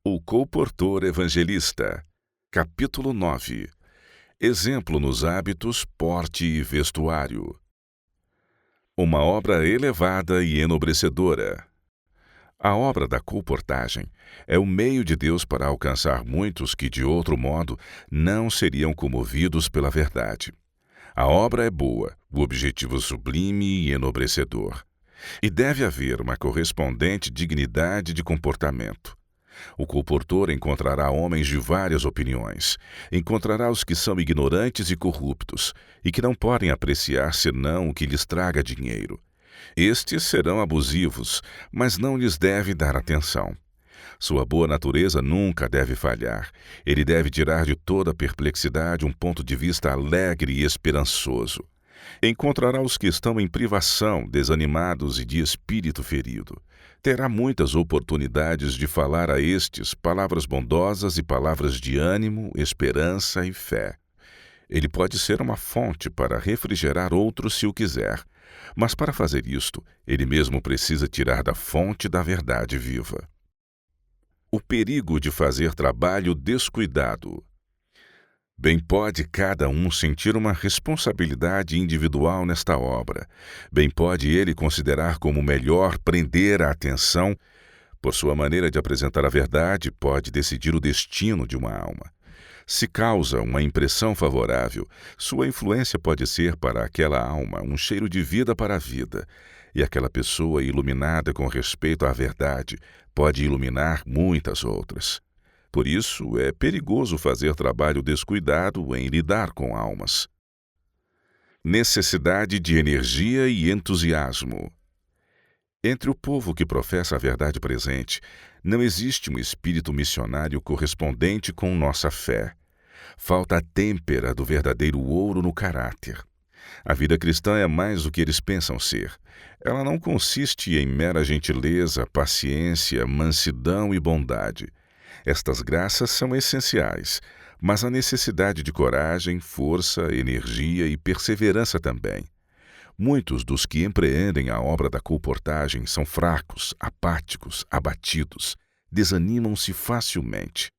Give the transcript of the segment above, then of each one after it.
O Colportor Evangelista. Capítulo 9. Exemplo nos hábitos, porte e vestuário. Uma obra elevada e enobrecedora. A obra da colportagem é o meio de Deus para alcançar muitos que, de outro modo, não seriam comovidos pela verdade. A obra é boa, o objetivo sublime e enobrecedor. E deve haver uma correspondente dignidade de comportamento. O colportor encontrará homens de várias opiniões. Encontrará os que são ignorantes e corruptos, e que não podem apreciar senão o que lhes traga dinheiro. Estes serão abusivos, mas não lhes deve dar atenção. Sua boa natureza nunca deve falhar. Ele deve tirar de toda perplexidade um ponto de vista alegre e esperançoso. Encontrará os que estão em privação, desanimados e de espírito ferido. Terá muitas oportunidades de falar a estes palavras bondosas e palavras de ânimo, esperança e fé. Ele pode ser uma fonte para refrigerar outros se o quiser, mas para fazer isto, ele mesmo precisa tirar da fonte da verdade viva. O perigo de fazer trabalho descuidado. Bem pode cada um sentir uma responsabilidade individual nesta obra. Bem pode ele considerar como melhor prender a atenção. Por sua maneira de apresentar a verdade, pode decidir o destino de uma alma. Se causa uma impressão favorável, sua influência pode ser para aquela alma um cheiro de vida para a vida. E aquela pessoa iluminada com respeito à verdade pode iluminar muitas outras. Por isso, é perigoso fazer trabalho descuidado em lidar com almas. Necessidade de energia e entusiasmo. Entre o povo que professa a verdade presente, não existe um espírito missionário correspondente com nossa fé. Falta a têmpera do verdadeiro ouro no caráter. A vida cristã é mais do que eles pensam ser. Ela não consiste em mera gentileza, paciência, mansidão e bondade. Estas graças são essenciais, mas a necessidade de coragem, força, energia e perseverança também. Muitos dos que empreendem a obra da colportagem são fracos, apáticos, abatidos, desanimam-se facilmente.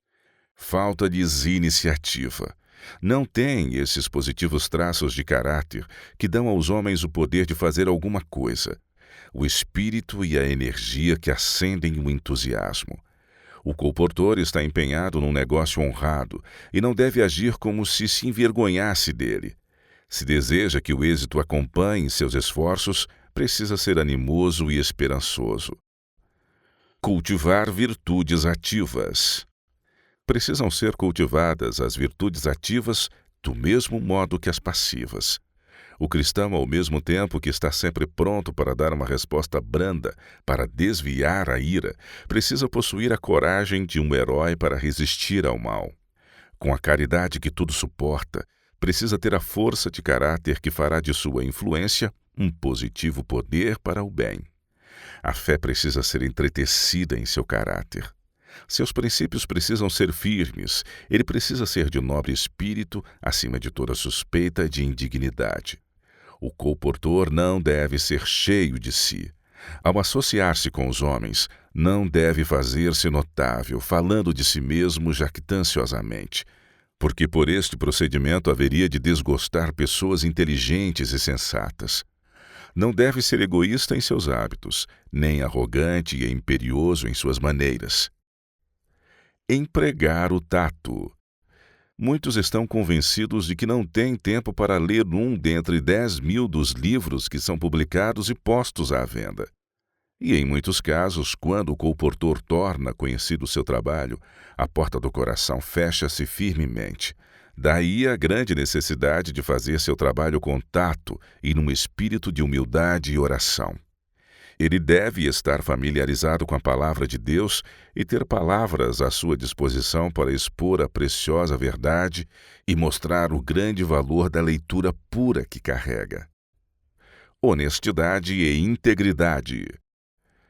Falta-lhes iniciativa. Não têm esses positivos traços de caráter que dão aos homens o poder de fazer alguma coisa, o espírito e a energia que acendem o entusiasmo. O colportor está empenhado num negócio honrado e não deve agir como se envergonhasse dele. Se deseja que o êxito acompanhe seus esforços, precisa ser animoso e esperançoso. Cultivar virtudes ativas. Precisam ser cultivadas as virtudes ativas do mesmo modo que as passivas. O cristão, ao mesmo tempo que está sempre pronto para dar uma resposta branda, para desviar a ira, precisa possuir a coragem de um herói para resistir ao mal. Com a caridade que tudo suporta, precisa ter a força de caráter que fará de sua influência um positivo poder para o bem. A fé precisa ser entretecida em seu caráter. Seus princípios precisam ser firmes, ele precisa ser de nobre espírito, acima de toda suspeita de indignidade. O colportor não deve ser cheio de si. Ao associar-se com os homens, não deve fazer-se notável, falando de si mesmo jactanciosamente, porque por este procedimento haveria de desgostar pessoas inteligentes e sensatas. Não deve ser egoísta em seus hábitos, nem arrogante e imperioso em suas maneiras. Empregar o tato. Muitos estão convencidos de que não têm tempo para ler um dentre 10.000 dos livros que são publicados e postos à venda. E em muitos casos, quando o colportor torna conhecido seu trabalho, a porta do coração fecha-se firmemente. Daí a grande necessidade de fazer seu trabalho com tato e num espírito de humildade e oração. Ele deve estar familiarizado com a palavra de Deus e ter palavras à sua disposição para expor a preciosa verdade e mostrar o grande valor da leitura pura que carrega. Honestidade e integridade.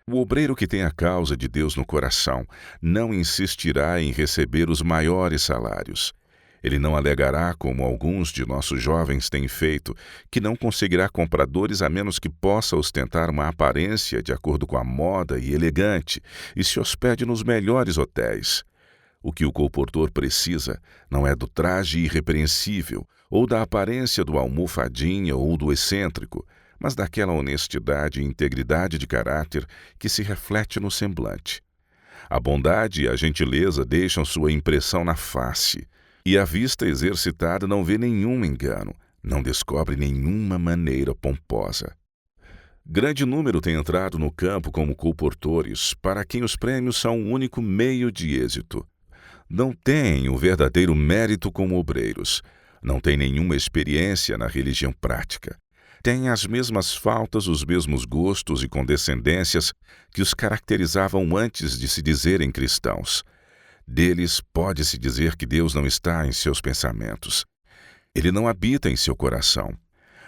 O obreiro que tem a causa de Deus no coração não insistirá em receber os maiores salários. Ele não alegará, como alguns de nossos jovens têm feito, que não conseguirá compradores a menos que possa ostentar uma aparência de acordo com a moda e elegante e se hospede nos melhores hotéis. O que o colportor precisa não é do traje irrepreensível ou da aparência do almofadinha ou do excêntrico, mas daquela honestidade e integridade de caráter que se reflete no semblante. A bondade e a gentileza deixam sua impressão na face, e a vista exercitada não vê nenhum engano, não descobre nenhuma maneira pomposa. Grande número tem entrado no campo como colportores, para quem os prêmios são o único meio de êxito. Não têm o verdadeiro mérito como obreiros, não têm nenhuma experiência na religião prática. Têm as mesmas faltas, os mesmos gostos e condescendências que os caracterizavam antes de se dizerem cristãos. Deles pode-se dizer que Deus não está em seus pensamentos. Ele não habita em seu coração.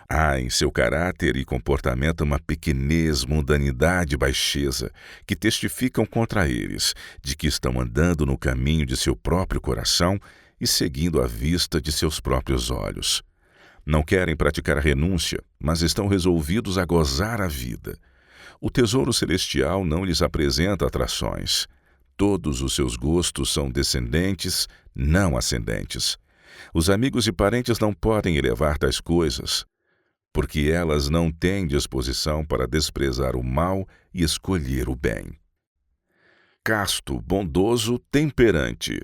Há em seu caráter e comportamento uma pequenez, mundanidade e baixeza que testificam contra eles de que estão andando no caminho de seu próprio coração e seguindo a vista de seus próprios olhos. Não querem praticar a renúncia, mas estão resolvidos a gozar a vida. O tesouro celestial não lhes apresenta atrações. Todos os seus gostos são descendentes, não ascendentes. Os amigos e parentes não podem elevar tais coisas, porque elas não têm disposição para desprezar o mal e escolher o bem. Casto, bondoso, temperante.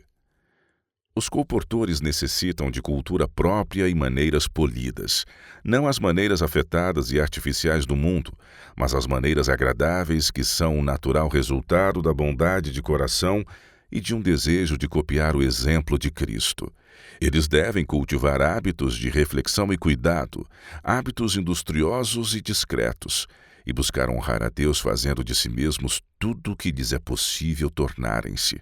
Os colportores necessitam de cultura própria e maneiras polidas, não as maneiras afetadas e artificiais do mundo, mas as maneiras agradáveis que são o natural resultado da bondade de coração e de um desejo de copiar o exemplo de Cristo. Eles devem cultivar hábitos de reflexão e cuidado, hábitos industriosos e discretos, e buscar honrar a Deus fazendo de si mesmos tudo o que lhes é possível tornarem-se.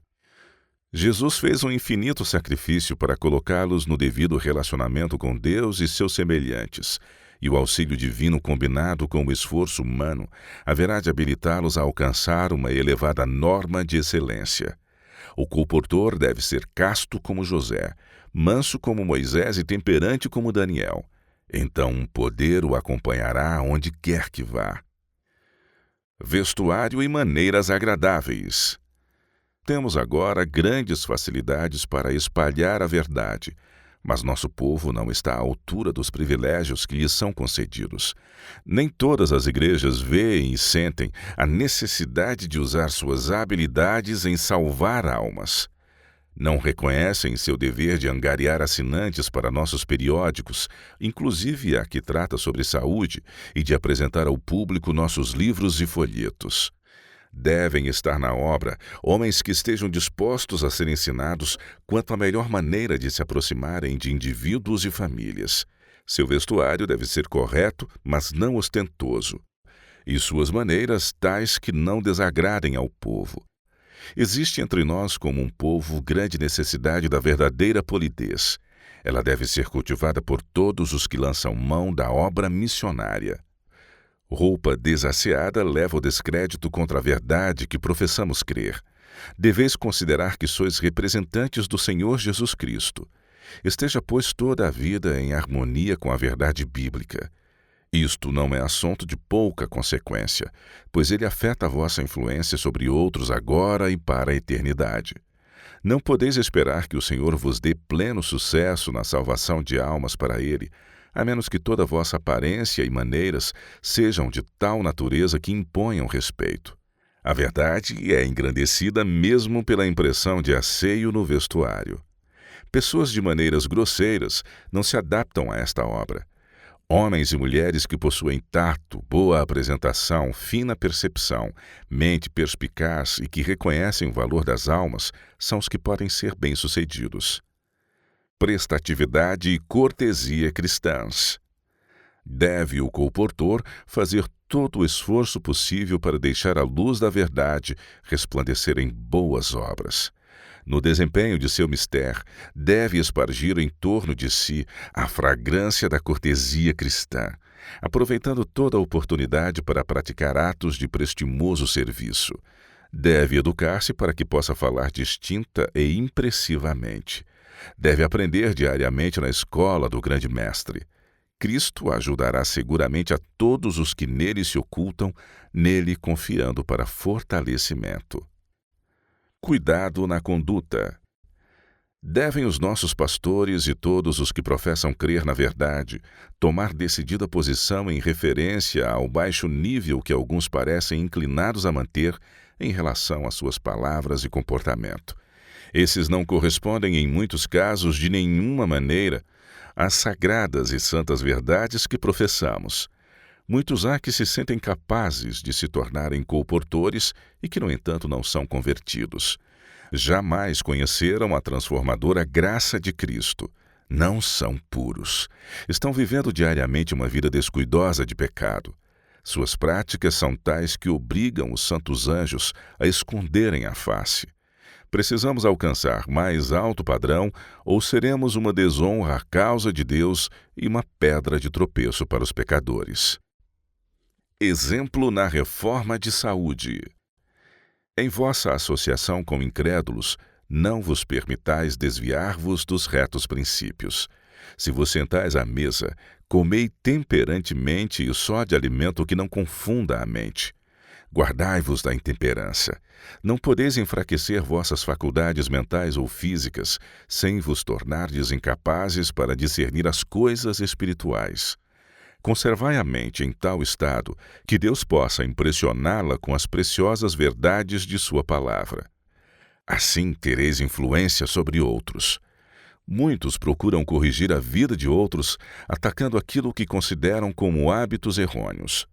Jesus fez um infinito sacrifício para colocá-los no devido relacionamento com Deus e seus semelhantes, e o auxílio divino combinado com o esforço humano haverá de habilitá-los a alcançar uma elevada norma de excelência. O colportor deve ser casto como José, manso como Moisés e temperante como Daniel. Então um poder o acompanhará onde quer que vá. Vestuário e maneiras agradáveis. Temos agora grandes facilidades para espalhar a verdade, mas nosso povo não está à altura dos privilégios que lhes são concedidos. Nem todas as igrejas veem e sentem a necessidade de usar suas habilidades em salvar almas. Não reconhecem seu dever de angariar assinantes para nossos periódicos, inclusive a que trata sobre saúde, e de apresentar ao público nossos livros e folhetos. Devem estar na obra homens que estejam dispostos a ser ensinados quanto à melhor maneira de se aproximarem de indivíduos e famílias. Seu vestuário deve ser correto, mas não ostentoso, e suas maneiras tais que não desagradem ao povo. Existe entre nós, como um povo, grande necessidade da verdadeira polidez. Ela deve ser cultivada por todos os que lançam mão da obra missionária. Roupa desasseada leva o descrédito contra a verdade que professamos crer. Deveis considerar que sois representantes do Senhor Jesus Cristo. Esteja, pois, toda a vida em harmonia com a verdade bíblica. Isto não é assunto de pouca consequência, pois ele afeta a vossa influência sobre outros agora e para a eternidade. Não podeis esperar que o Senhor vos dê pleno sucesso na salvação de almas para ele, a menos que toda a vossa aparência e maneiras sejam de tal natureza que imponham respeito. A verdade é engrandecida mesmo pela impressão de asseio no vestuário. Pessoas de maneiras grosseiras não se adaptam a esta obra. Homens e mulheres que possuem tato, boa apresentação, fina percepção, mente perspicaz e que reconhecem o valor das almas são os que podem ser bem-sucedidos. Prestatividade e cortesia cristãs. Deve o colportor fazer todo o esforço possível para deixar a luz da verdade resplandecer em boas obras. No desempenho de seu mister, deve espargir em torno de si a fragrância da cortesia cristã, aproveitando toda a oportunidade para praticar atos de prestimoso serviço. Deve educar-se para que possa falar distinta e impressivamente. Deve aprender diariamente na escola do grande mestre. Cristo ajudará seguramente a todos os que nele se ocultam, nele confiando para fortalecimento. Cuidado na conduta. Devem os nossos pastores e todos os que professam crer na verdade tomar decidida posição em referência ao baixo nível que alguns parecem inclinados a manter em relação às suas palavras e comportamento. Esses não correspondem, em muitos casos, de nenhuma maneira, às sagradas e santas verdades que professamos. Muitos há que se sentem capazes de se tornarem colportores e que, no entanto, não são convertidos. Jamais conheceram a transformadora graça de Cristo. Não são puros. Estão vivendo diariamente uma vida descuidosa de pecado. Suas práticas são tais que obrigam os santos anjos a esconderem a face. Precisamos alcançar mais alto padrão ou seremos uma desonra à causa de Deus e uma pedra de tropeço para os pecadores. Exemplo na reforma de saúde. Em vossa associação com incrédulos, não vos permitais desviar-vos dos retos princípios. Se vos sentais à mesa, comei temperantemente e só de alimento que não confunda a mente. Guardai-vos da intemperança. Não podeis enfraquecer vossas faculdades mentais ou físicas, sem vos tornardes incapazes para discernir as coisas espirituais. Conservai a mente em tal estado que Deus possa impressioná-la com as preciosas verdades de sua palavra. Assim tereis influência sobre outros. Muitos procuram corrigir a vida de outros, atacando aquilo que consideram como hábitos errôneos.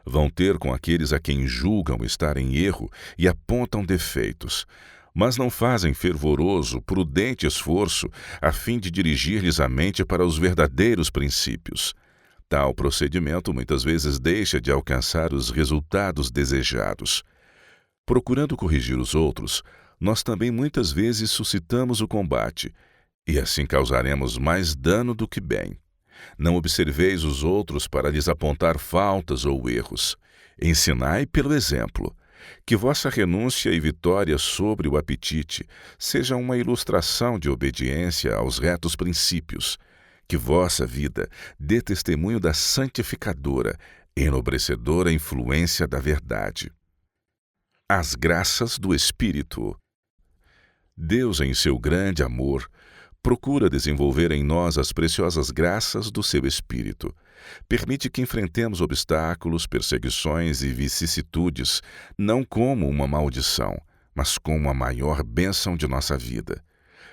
Vão ter com aqueles a quem julgam estar em erro e apontam defeitos, mas não fazem fervoroso, prudente esforço a fim de dirigir-lhes a mente para os verdadeiros princípios. Tal procedimento muitas vezes deixa de alcançar os resultados desejados. Procurando corrigir os outros, nós também muitas vezes suscitamos o combate, e assim causaremos mais dano do que bem. Não observeis os outros para lhes apontar faltas ou erros. Ensinai pelo exemplo. Que vossa renúncia e vitória sobre o apetite seja uma ilustração de obediência aos retos princípios. Que vossa vida dê testemunho da santificadora, enobrecedora influência da verdade. As graças do Espírito. Deus, em seu grande amor, procura desenvolver em nós as preciosas graças do seu Espírito. Permite que enfrentemos obstáculos, perseguições e vicissitudes, não como uma maldição, mas como a maior bênção de nossa vida.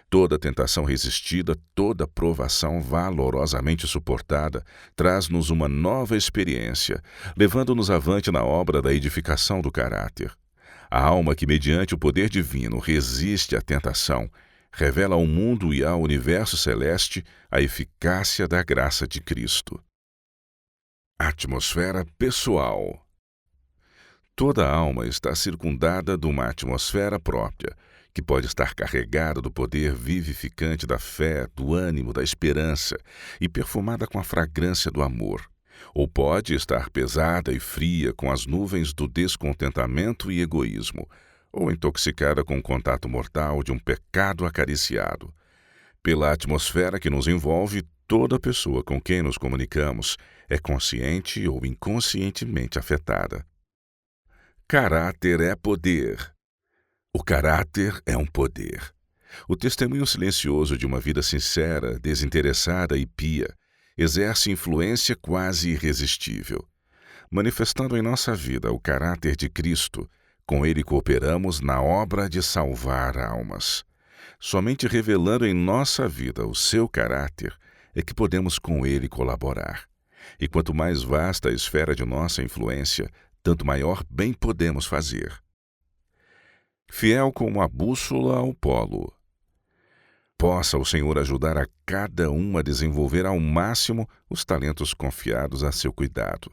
Toda tentação resistida, toda provação valorosamente suportada, traz-nos uma nova experiência, levando-nos avante na obra da edificação do caráter. A alma que, mediante o poder divino, resiste à tentação, revela ao mundo e ao universo celeste a eficácia da graça de Cristo. Atmosfera pessoal. Toda alma está circundada de uma atmosfera própria, que pode estar carregada do poder vivificante da fé, do ânimo, da esperança e perfumada com a fragrância do amor. Ou pode estar pesada e fria com as nuvens do descontentamento e egoísmo, ou intoxicada com o contato mortal de um pecado acariciado. Pela atmosfera que nos envolve, toda pessoa com quem nos comunicamos é consciente ou inconscientemente afetada. Caráter é poder. O caráter é um poder. O testemunho silencioso de uma vida sincera, desinteressada e pia exerce influência quase irresistível. Manifestando em nossa vida o caráter de Cristo, com ele cooperamos na obra de salvar almas. Somente revelando em nossa vida o seu caráter é que podemos com ele colaborar. E quanto mais vasta a esfera de nossa influência, tanto maior bem podemos fazer. Fiel como a bússola ao polo. Possa o Senhor ajudar a cada um a desenvolver ao máximo os talentos confiados a seu cuidado.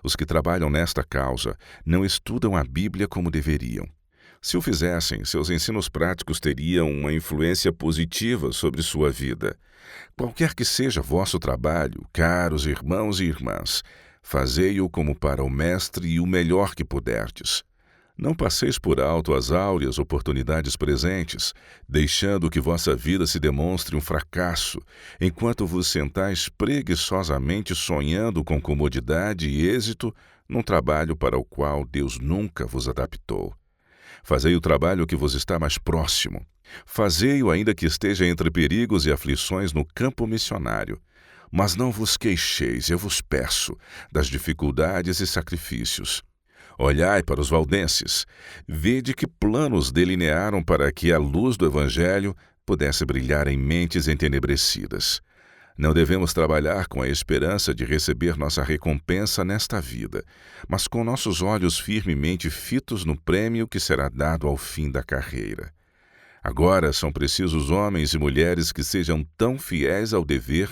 Os que trabalham nesta causa não estudam a Bíblia como deveriam. Se o fizessem, seus ensinos práticos teriam uma influência positiva sobre sua vida. Qualquer que seja vosso trabalho, caros irmãos e irmãs, fazei-o como para o Mestre e o melhor que puderdes. Não passeis por alto as áureas oportunidades presentes, deixando que vossa vida se demonstre um fracasso, enquanto vos sentais preguiçosamente sonhando com comodidade e êxito num trabalho para o qual Deus nunca vos adaptou. Fazei o trabalho que vos está mais próximo. Fazei-o ainda que esteja entre perigos e aflições no campo missionário. Mas não vos queixeis, eu vos peço, das dificuldades e sacrifícios. Olhai para os valdenses, vede que planos delinearam para que a luz do Evangelho pudesse brilhar em mentes entenebrecidas. Não devemos trabalhar com a esperança de receber nossa recompensa nesta vida, mas com nossos olhos firmemente fitos no prêmio que será dado ao fim da carreira. Agora são precisos homens e mulheres que sejam tão fiéis ao dever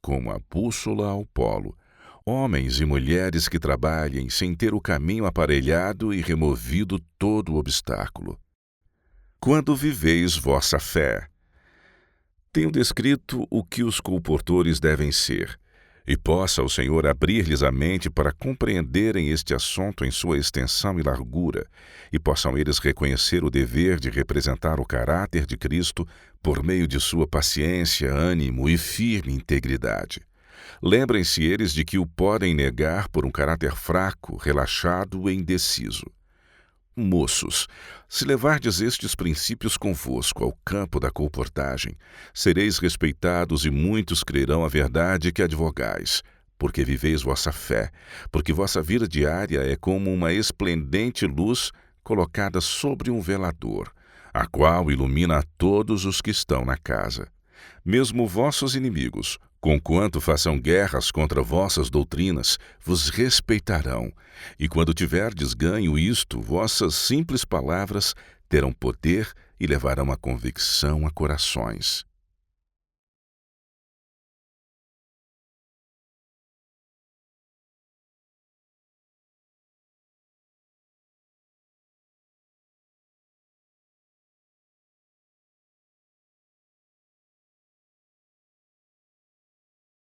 como a bússola ao polo. Homens e mulheres que trabalhem sem ter o caminho aparelhado e removido todo o obstáculo. Quando viveis vossa fé. Tenho descrito o que os colportores devem ser, e possa o Senhor abrir-lhes a mente para compreenderem este assunto em sua extensão e largura, e possam eles reconhecer o dever de representar o caráter de Cristo por meio de sua paciência, ânimo e firme integridade. Lembrem-se eles de que o podem negar por um caráter fraco, relaxado e indeciso. Moços, se levardes estes princípios convosco ao campo da colportagem, sereis respeitados e muitos crerão a verdade que advogais, porque viveis vossa fé, porque vossa vida diária é como uma esplendente luz colocada sobre um velador, a qual ilumina a todos os que estão na casa. Mesmo vossos inimigos, conquanto façam guerras contra vossas doutrinas, vos respeitarão, e quando tiverdes ganho isto, vossas simples palavras terão poder e levarão a convicção a corações.